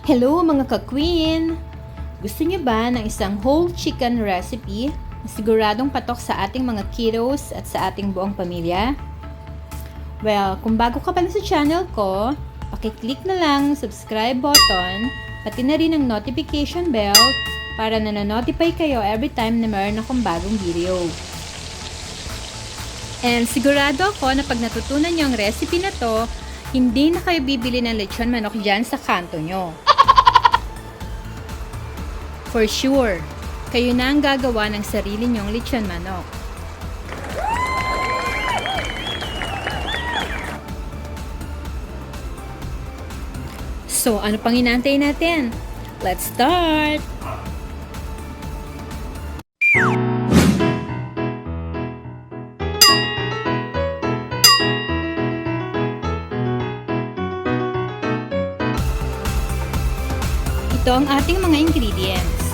Hello mga ka-queen! Gusto niyo ba ng isang whole chicken recipe na siguradong patok sa ating mga kiddos at sa ating buong pamilya? Well, kung bago ka pa na sa channel ko, pakiclick na lang subscribe button, pati na rin ang notification bell para nanonotify kayo every time na mayroon akong bagong video. And sigurado ako na pag natutunan niyo ang recipe na to, hindi na kayo bibili ng lechon manok dyan sa kanto nyo. For sure, kayo na ang gagawa ng sarili nyong lechon manok. So, ano pang inaantay natin? Let's start! Ito ang ating mga ingredients.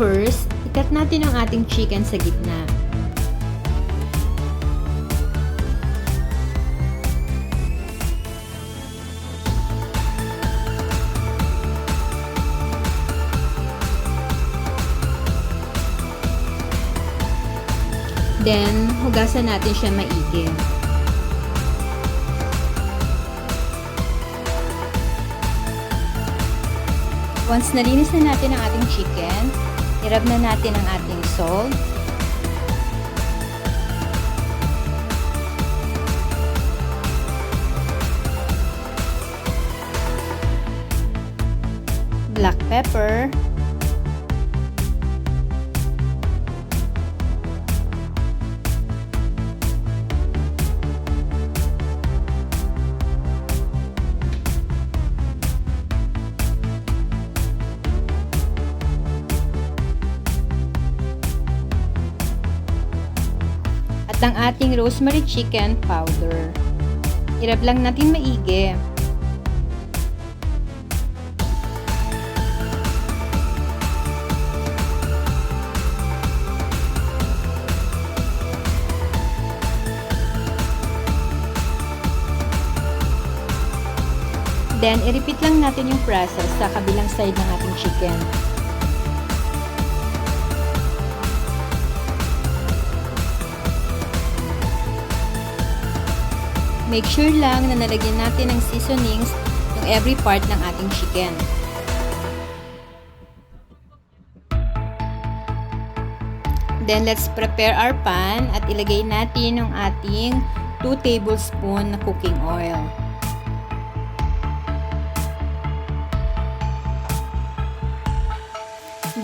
First, ikat natin ang ating chicken sa gitna. Then, hugasan natin siya maigi. Once nalinis na natin ang ating chicken, i-rub na natin ang ating salt, black pepper, ang ating rosemary chicken powder. I-rub lang natin maigi. Then, i-repeat lang natin yung process sa kabilang side ng ating chicken. Make sure lang na nalagyan natin ng seasonings ng every part ng ating chicken. Then, let's prepare our pan at ilagay natin yung ating 2 tablespoon na cooking oil.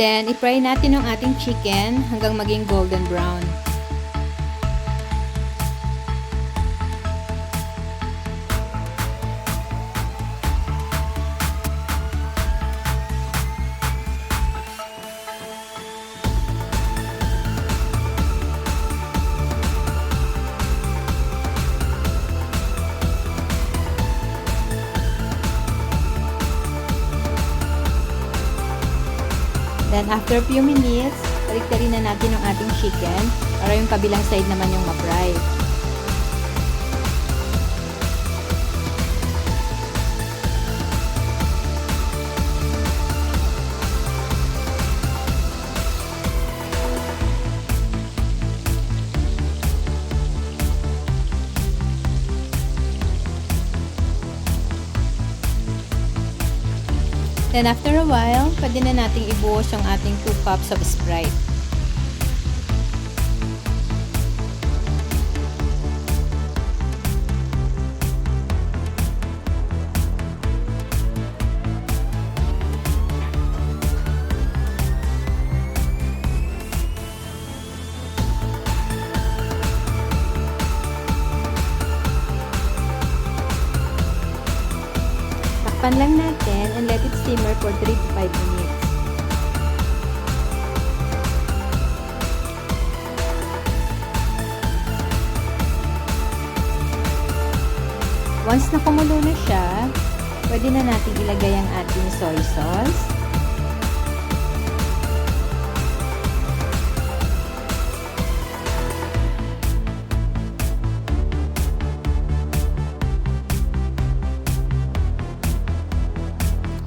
Then, i-fry natin yung ating chicken hanggang maging golden brown. Then, after a few minutes, baliktarin na natin ang ating chicken para yung kabilang side naman yung ma-fry. Then after a while, pwede na nating ibuhos yung ating 2 cups of Sprite. Takpan lang natin and let it simmer for 3 to 5 minutes. Once na kumulo na siya, pwede na natin ilagay ang ating soy sauce.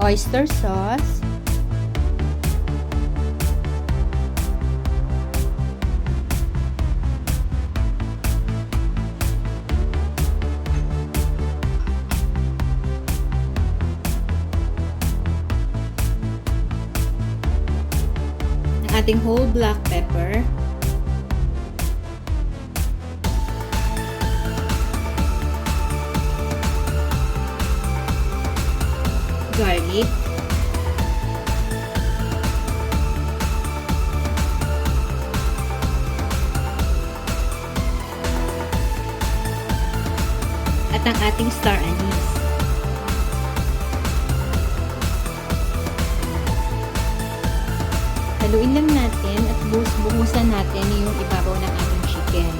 Oyster sauce. Ating whole black pepper, garlic, at ang ating star anise. Haluin lang natin at buhusan natin yung ibabaw ng ating chicken.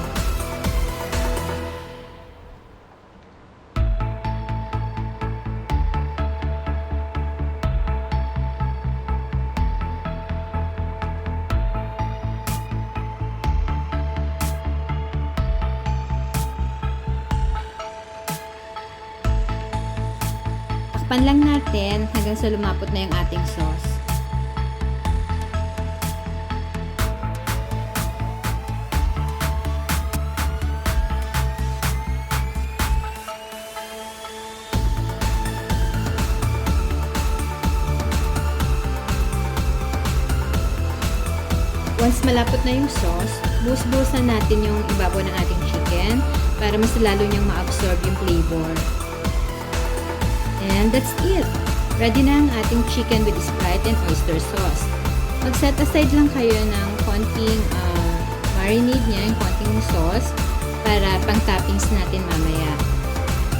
Takpan lang natin hanggang sa lumapot na yung ating sauce. Once malapot na yung sauce, buhos-buhosan natin yung ibabaw ng ating chicken para mas lalo niyang ma-absorb yung flavor. And that's it! Ready na ang ating chicken with Sprite and oyster sauce. Mag-set aside lang kayo ng konting marinade niya, yung konting sauce para pang-toppings natin mamaya.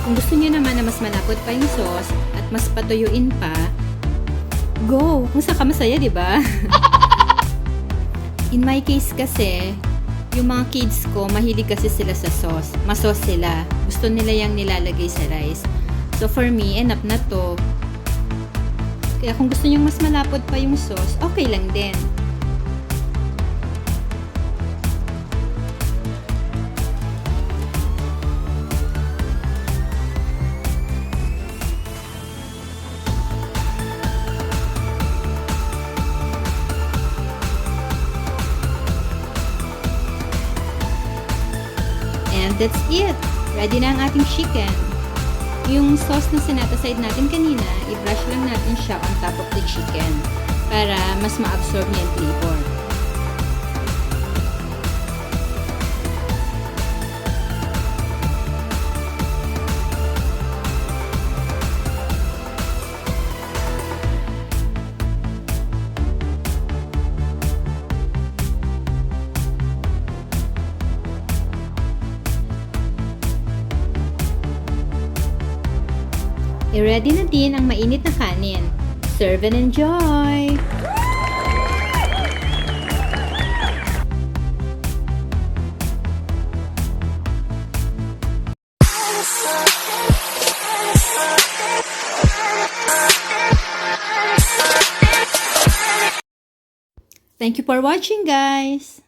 Kung gusto niyo naman na mas malapot pa yung sauce at mas patuyuin pa, go! Kung saan ka masaya, diba? In my case kasi, yung mga kids ko, mahilig kasi sila sa sauce. Masos sila. Gusto nila yung nilalagay sa rice. So for me, enough na to. Kaya kung gusto nyo mas malapot pa yung sauce, okay lang din. And that's it! Ready na ang ating chicken. Yung sauce na sinataside natin kanina, i-brush lang natin siya on top of the chicken para mas ma-absorb niya yung flavor. I-ready na din ang mainit na kanin. Serve and enjoy! Thank you for watching, guys!